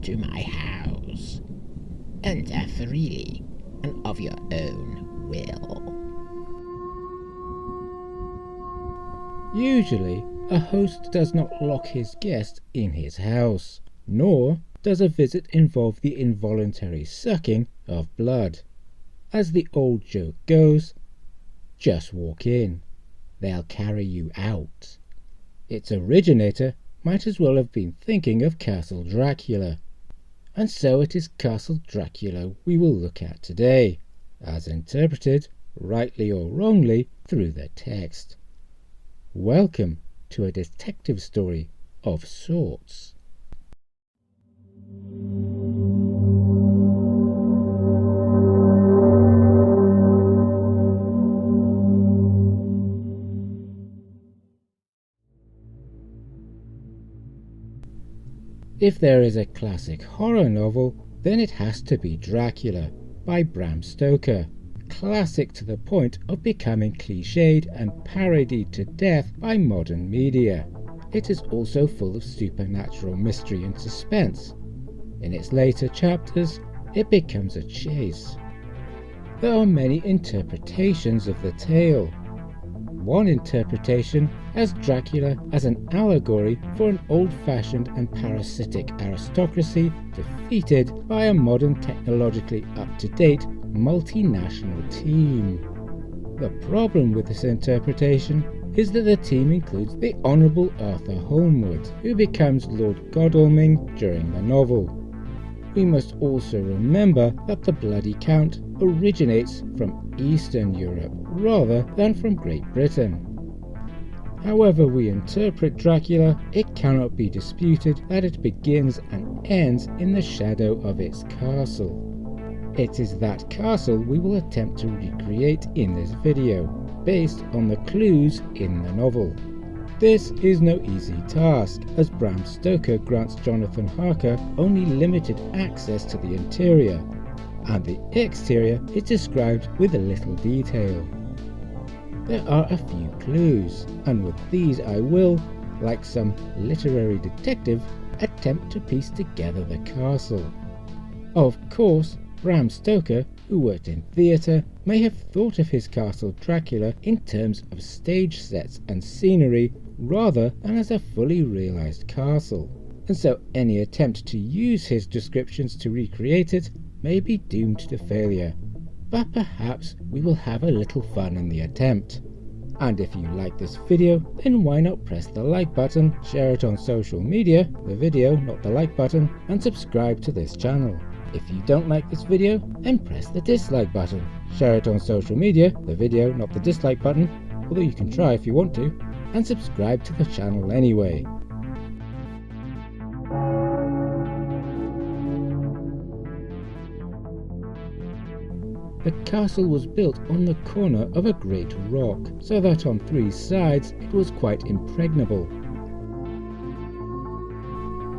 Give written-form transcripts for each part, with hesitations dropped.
to my house. Enter freely and of your own will. Usually, a host does not lock his guest in his house, nor does a visit involve the involuntary sucking of blood. As the old joke goes, just walk in, they'll carry you out. Its originator might as well have been thinking of Castle Dracula, and so it is Castle Dracula we will look at today, as interpreted, rightly or wrongly, through the text. Welcome to a detective story of sorts. If there is a classic horror novel, then it has to be Dracula by Bram Stoker. Classic to the point of becoming cliched and parodied to death by modern media. It is also full of supernatural mystery and suspense. In its later chapters, it becomes a chase. There are many interpretations of the tale. One interpretation has Dracula as an allegory for an old-fashioned and parasitic aristocracy defeated by a modern, technologically up-to-date multinational team. The problem with this interpretation is that the team includes the Honourable Arthur Holmwood, who becomes Lord Godalming during the novel. We must also remember that the Bloody Count originates from Eastern Europe rather than from Great Britain. However we interpret Dracula, it cannot be disputed that it begins and ends in the shadow of its castle. It is that castle we will attempt to recreate in this video, based on the clues in the novel. This is no easy task, as Bram Stoker grants Jonathan Harker only limited access to the interior, and the exterior is described with little detail. There are a few clues, and with these I will, like some literary detective, attempt to piece together the castle. Of course, Bram Stoker, who worked in theatre, may have thought of his Castle Dracula in terms of stage sets and scenery rather than as a fully realised castle, and so any attempt to use his descriptions to recreate it may be doomed to failure. But perhaps we will have a little fun in the attempt. And if you like this video, then why not press the like button, share it on social media, the video, not the like button, and subscribe to this channel. If you don't like this video, then press the dislike button. Share it on social media, the video, not the dislike button, although you can try if you want to, and subscribe to the channel anyway. The castle was built on the corner of a great rock, so that on 3 sides it was quite impregnable.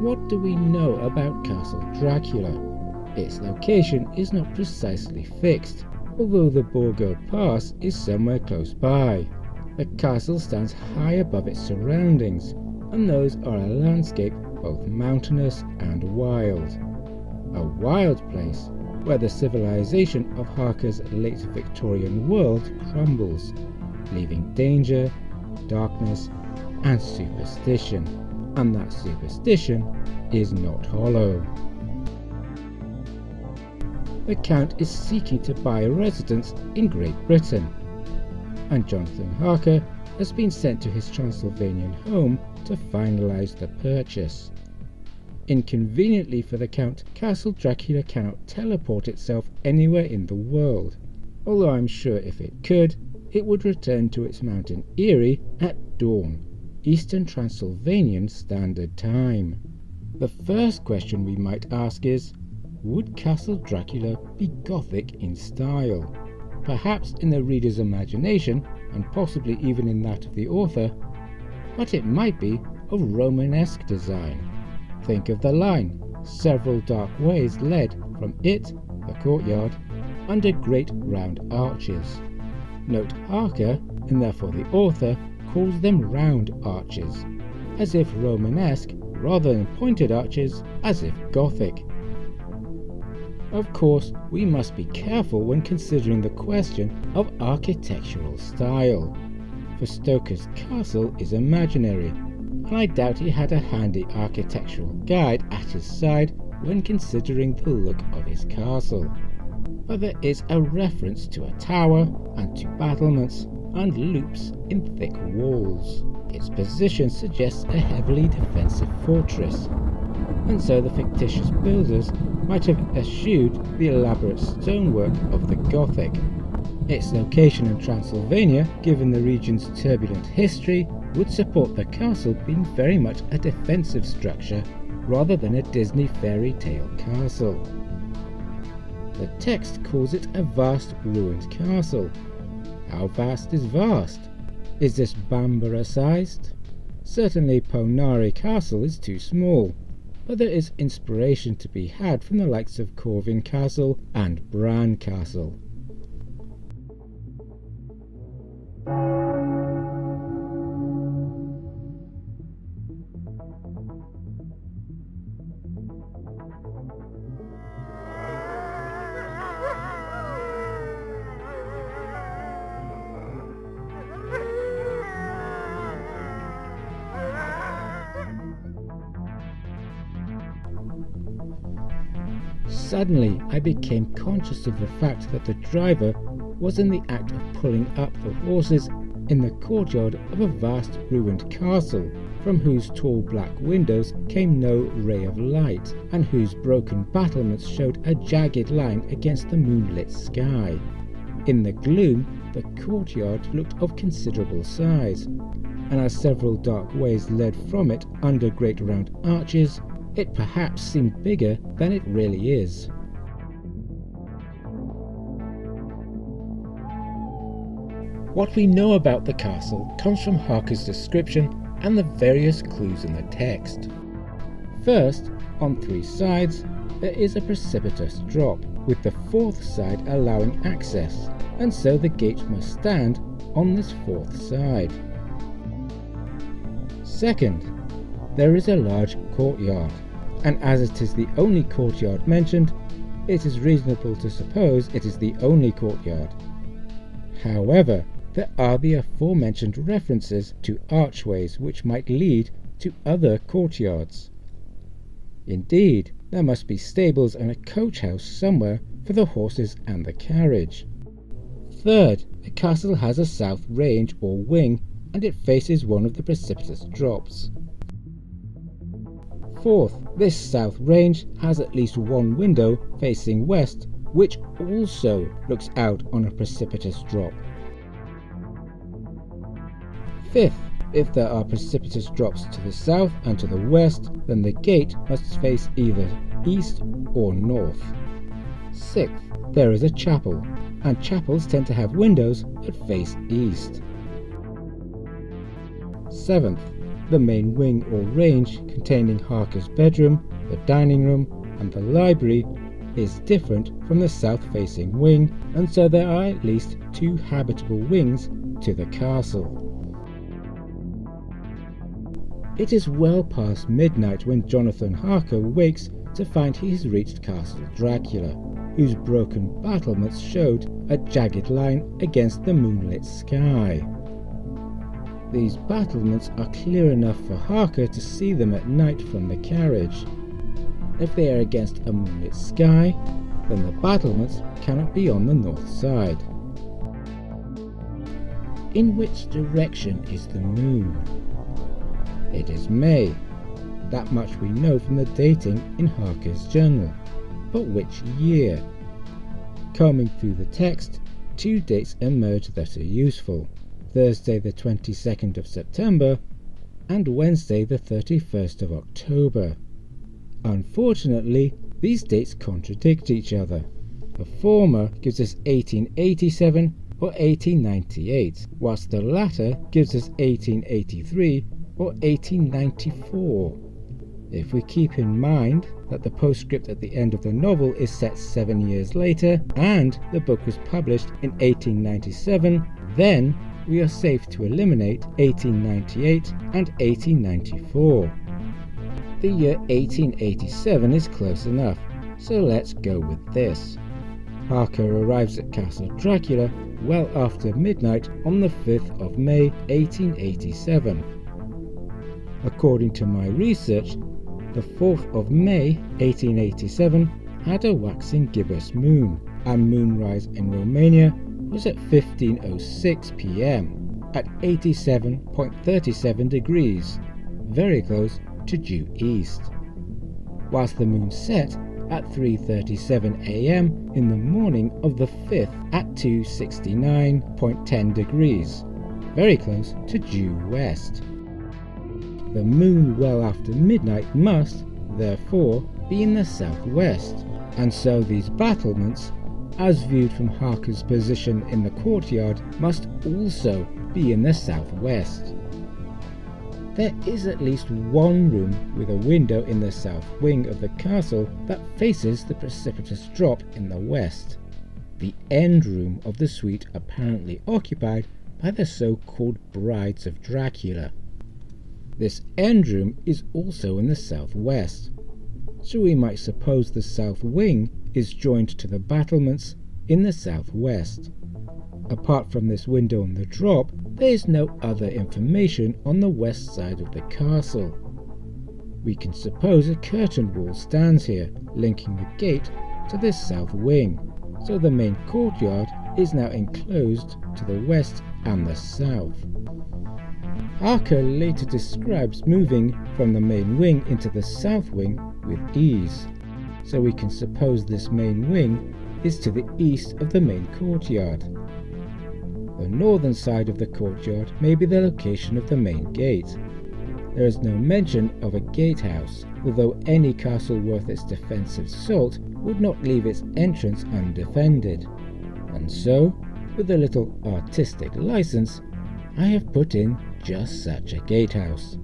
What do we know about Castle Dracula? Its location is not precisely fixed, although the Bamburgh Pass is somewhere close by. The castle stands high above its surroundings, and those are a landscape both mountainous and wild. A wild place where the civilization of Harker's late Victorian world crumbles, leaving danger, darkness, and superstition, and that superstition is not hollow. The Count is seeking to buy a residence in Great Britain, and Jonathan Harker has been sent to his Transylvanian home to finalise the purchase. Inconveniently for the Count, Castle Dracula cannot teleport itself anywhere in the world, although I'm sure if it could, it would return to its Mountain Eyrie at dawn, Eastern Transylvanian Standard Time. The first question we might ask is, would Castle Dracula be Gothic in style? Perhaps in the reader's imagination, and possibly even in that of the author, but it might be of Romanesque design. Think of the line, several dark ways led from it, the courtyard, under great round arches. Note Harker, and therefore the author, calls them round arches, as if Romanesque rather than pointed arches, as if Gothic. Of course, we must be careful when considering the question of architectural style, for Stoker's castle is imaginary, and I doubt he had a handy architectural guide at his side when considering the look of his castle. But there is a reference to a tower and to battlements and loops in thick walls. Its position suggests a heavily defensive fortress, and so the fictitious builders might have eschewed the elaborate stonework of the Gothic. Its location in Transylvania, given the region's turbulent history, would support the castle being very much a defensive structure rather than a Disney fairy tale castle. The text calls it a vast ruined castle. How vast is vast? Is this Bamburgh sized? Certainly Poenari Castle is too small, but there is inspiration to be had from the likes of Corvin Castle and Bran Castle. Suddenly, I became conscious of the fact that the driver was in the act of pulling up the horses in the courtyard of a vast ruined castle, from whose tall black windows came no ray of light, and whose broken battlements showed a jagged line against the moonlit sky. In the gloom, the courtyard looked of considerable size, and as several dark ways led from it under great round arches, it perhaps seemed bigger than it really is. What we know about the castle comes from Harker's description and the various clues in the text. First, on 3 sides, there is a precipitous drop, with the 4th side allowing access, and so the gate must stand on this 4th side. Second, there is a large courtyard, and as it is the only courtyard mentioned, it is reasonable to suppose it is the only courtyard. However, there are the aforementioned references to archways which might lead to other courtyards. Indeed, there must be stables and a coach house somewhere for the horses and the carriage. Third, the castle has a south range or wing, and it faces one of the precipitous drops. Fourth, this south range has at least one window facing west, which also looks out on a precipitous drop. Fifth, if there are precipitous drops to the south and to the west, then the gate must face either east or north. Sixth, there is a chapel, and chapels tend to have windows that face east. Seventh, the main wing or range containing Harker's bedroom, the dining room, and the library is different from the south-facing wing, and so there are at least 2 habitable wings to the castle. It is well past midnight when Jonathan Harker wakes to find he has reached Castle Dracula, whose broken battlements showed a jagged line against the moonlit sky. These battlements are clear enough for Harker to see them at night from the carriage. If they are against a moonlit sky, then the battlements cannot be on the north side. In which direction is the moon? It is May. That much we know from the dating in Harker's journal. But which year? Combing through the text, 2 dates emerge that are useful: Thursday the 22nd of September and Wednesday the 31st of October. Unfortunately, these dates contradict each other. The former gives us 1887 or 1898, whilst the latter gives us 1883 or 1894. If we keep in mind that the postscript at the end of the novel is set 7 years later and the book was published in 1897, then we are safe to eliminate 1898 and 1894. The year 1887 is close enough, so let's go with this. Harker arrives at Castle Dracula well after midnight on the 5th of May 1887. According to my research, the 4th of May 1887 had a waxing gibbous moon, and moonrise in Romania was at 15:06 p.m. at 87.37 degrees, very close to due east, whilst the moon set at 3:37 a.m. in the morning of the 5th at 269.10 degrees, very close to due west. The moon well after midnight must, therefore, be in the southwest, and so these battlements, as viewed from Harker's position in the courtyard, must also be in the southwest. There is at least one room with a window in the south wing of the castle that faces the precipitous drop in the west, the end room of the suite apparently occupied by the so-called Brides of Dracula. This end room is also in the southwest, so we might suppose the south wing is joined to the battlements in the southwest. Apart from this window on the drop, there is no other information on the west side of the castle. We can suppose a curtain wall stands here, linking the gate to the south wing, so the main courtyard is now enclosed to the west and the south. Harker later describes moving from the main wing into the south wing with ease, so we can suppose this main wing is to the east of the main courtyard. The northern side of the courtyard may be the location of the main gate. There is no mention of a gatehouse, although any castle worth its defensive salt would not leave its entrance undefended. And so, with a little artistic license, I have put in just such a gatehouse.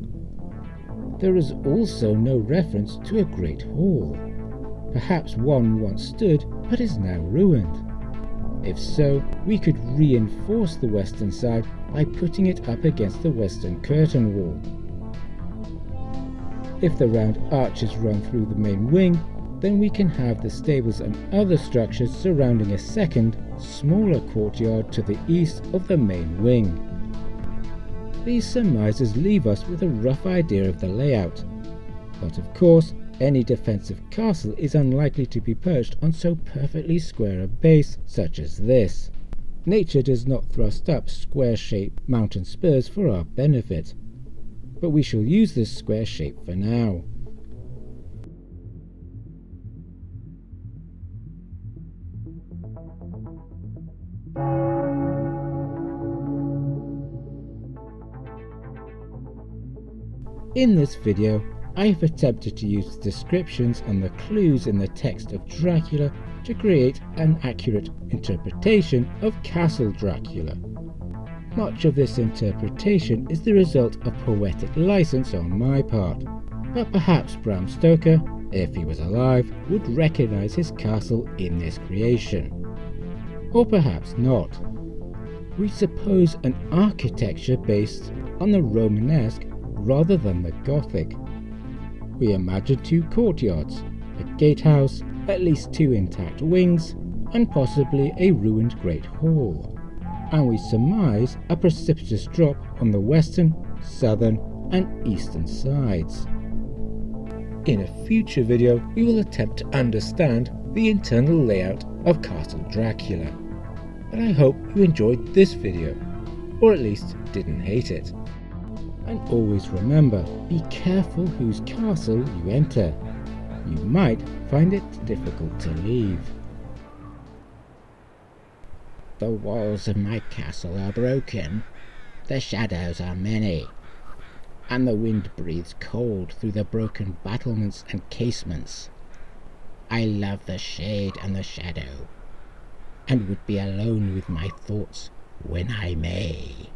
There is also no reference to a great hall. Perhaps one once stood but is now ruined. If so, we could reinforce the western side by putting it up against the western curtain wall. If the round arches run through the main wing, then we can have the stables and other structures surrounding a second, smaller courtyard to the east of the main wing. These surmises leave us with a rough idea of the layout, but of course any defensive castle is unlikely to be perched on so perfectly square a base such as this. Nature does not thrust up square-shaped mountain spurs for our benefit, but we shall use this square shape for now. In this video, I have attempted to use the descriptions and the clues in the text of Dracula to create an accurate interpretation of Castle Dracula. Much of this interpretation is the result of poetic license on my part, but perhaps Bram Stoker, if he was alive, would recognise his castle in this creation. Or perhaps not. We suppose an architecture based on the Romanesque rather than the Gothic. We imagine two courtyards, a gatehouse, at least two intact wings, and possibly a ruined great hall. And we surmise a precipitous drop on the western, southern, and eastern sides. In a future video, we will attempt to understand the internal layout of Castle Dracula. But I hope you enjoyed this video, or at least didn't hate it. And always remember, be careful whose castle you enter. You might find it difficult to leave. The walls of my castle are broken, the shadows are many, and the wind breathes cold through the broken battlements and casements. I love the shade and the shadow, and would be alone with my thoughts when I may.